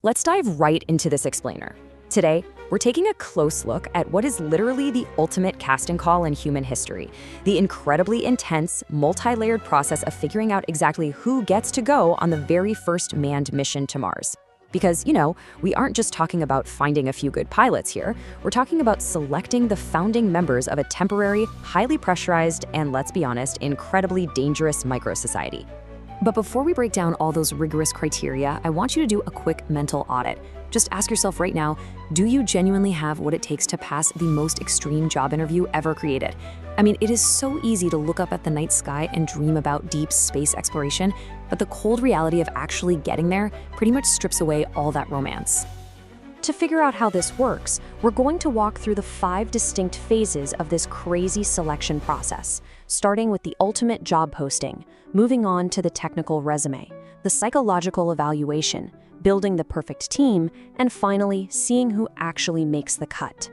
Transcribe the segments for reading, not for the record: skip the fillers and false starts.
Let's dive right into this explainer. Today, we're taking a close look at what is literally the ultimate casting call in human history, the incredibly intense, multi-layered process of figuring out exactly who gets to go on the very first manned mission to Mars. Because, we aren't just talking about finding a few good pilots here, we're talking about selecting the founding members of a temporary, highly pressurized, and let's be honest, incredibly dangerous microsociety. But before we break down all those rigorous criteria, I want you to do a quick mental audit. Just ask yourself right now, do you genuinely have what it takes to pass the most extreme job interview ever created? I mean, it is so easy to look up at the night sky and dream about deep space exploration, but the cold reality of actually getting there pretty much strips away all that romance. To figure out how this works, we're going to walk through the 5 distinct phases of this crazy selection process, starting with the ultimate job posting, moving on to the technical resume, the psychological evaluation, building the perfect team, and finally, seeing who actually makes the cut.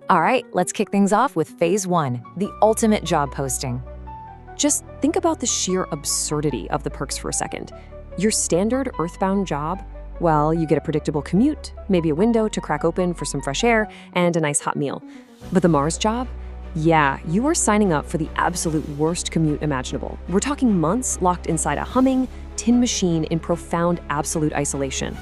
All right, let's kick things off with phase 1, the ultimate job posting. Just think about the sheer absurdity of the perks for a second. Your standard Earthbound job, well, you get a predictable commute, maybe a window to crack open for some fresh air, and a nice hot meal. But the Mars job? Yeah, you are signing up for the absolute worst commute imaginable. We're talking months locked inside a humming, tin machine in profound absolute isolation.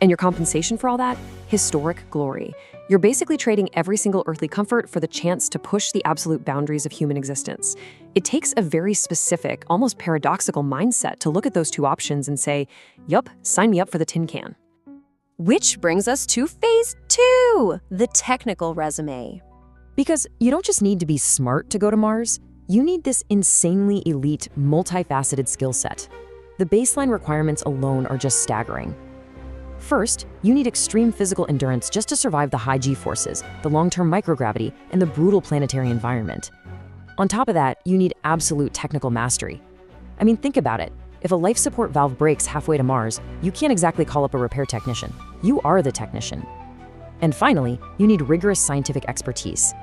And your compensation for all that? Historic glory. You're basically trading every single earthly comfort for the chance to push the absolute boundaries of human existence. It takes a very specific, almost paradoxical mindset to look at those two options and say, yup, sign me up for the tin can. Which brings us to phase 2, the technical resume. Because you don't just need to be smart to go to Mars, you need this insanely elite, multifaceted skill set. The baseline requirements alone are just staggering. First, you need extreme physical endurance just to survive the high G-forces, the long-term microgravity, and the brutal planetary environment. On top of that, you need absolute technical mastery. I mean, think about it. If a life support valve breaks halfway to Mars, you can't exactly call up a repair technician. You are the technician. And finally, you need rigorous scientific expertise.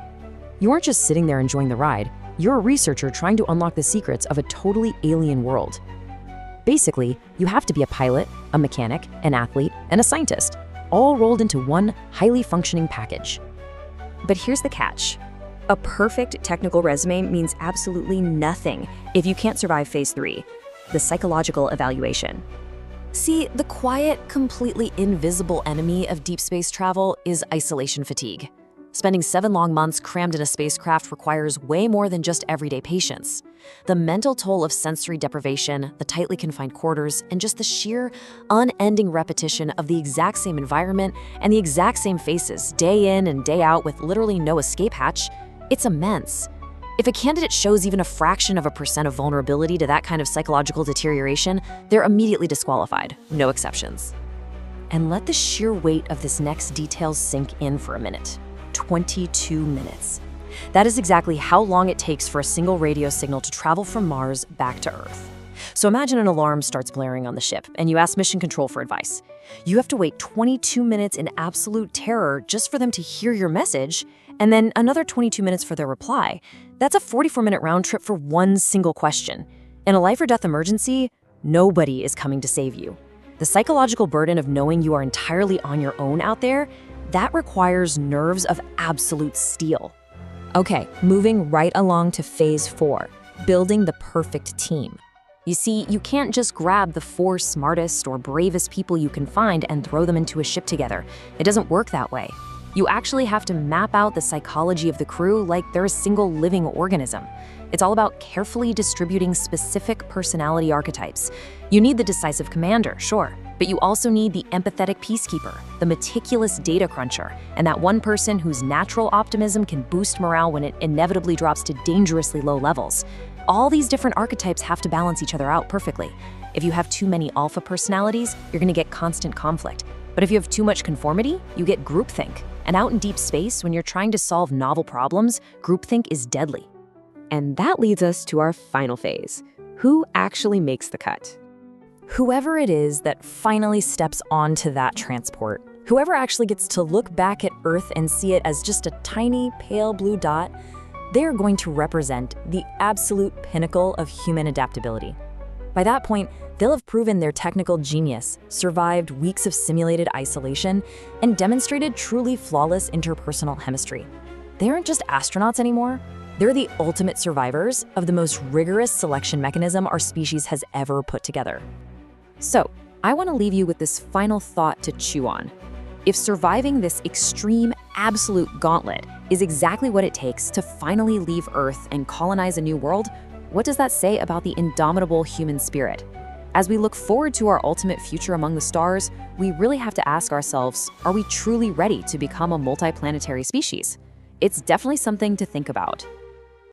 You aren't just sitting there enjoying the ride, you're a researcher trying to unlock the secrets of a totally alien world. Basically, you have to be a pilot, a mechanic, an athlete, and a scientist, all rolled into one highly functioning package. But here's the catch. A perfect technical resume means absolutely nothing if you can't survive phase 3, the psychological evaluation. See, the quiet, completely invisible enemy of deep space travel is isolation fatigue. Spending 7 long months crammed in a spacecraft requires way more than just everyday patience. The mental toll of sensory deprivation, the tightly confined quarters, and just the sheer, unending repetition of the exact same environment and the exact same faces day in and day out with literally no escape hatch, it's immense. If a candidate shows even a fraction of a percent of vulnerability to that kind of psychological deterioration, they're immediately disqualified, no exceptions. And let the sheer weight of this next detail sink in for a minute. 22 minutes. That is exactly how long it takes for a single radio signal to travel from Mars back to Earth. So imagine an alarm starts blaring on the ship, and you ask Mission Control for advice. You have to wait 22 minutes in absolute terror just for them to hear your message, and then another 22 minutes for their reply. That's a 44-minute round trip for one single question. In a life or death emergency, nobody is coming to save you. The psychological burden of knowing you are entirely on your own out there, that requires nerves of absolute steel. Okay, moving right along to phase 4, building the perfect team. You see, you can't just grab the 4 smartest or bravest people you can find and throw them into a ship together. It doesn't work that way. You actually have to map out the psychology of the crew like they're a single living organism. It's all about carefully distributing specific personality archetypes. You need the decisive commander, sure, but you also need the empathetic peacekeeper, the meticulous data cruncher, and that one person whose natural optimism can boost morale when it inevitably drops to dangerously low levels. All these different archetypes have to balance each other out perfectly. If you have too many alpha personalities, you're going to get constant conflict. But if you have too much conformity, you get groupthink. And out in deep space, when you're trying to solve novel problems, groupthink is deadly. And that leads us to our final phase. Who actually makes the cut? Whoever it is that finally steps onto that transport, whoever actually gets to look back at Earth and see it as just a tiny pale blue dot, they're going to represent the absolute pinnacle of human adaptability. By that point, they'll have proven their technical genius, survived weeks of simulated isolation, and demonstrated truly flawless interpersonal chemistry. They aren't just astronauts anymore. They're the ultimate survivors of the most rigorous selection mechanism our species has ever put together. So, I want to leave you with this final thought to chew on. If surviving this extreme, absolute gauntlet is exactly what it takes to finally leave Earth and colonize a new world, what does that say about the indomitable human spirit? As we look forward to our ultimate future among the stars, we really have to ask ourselves, are we truly ready to become a multiplanetary species? It's definitely something to think about.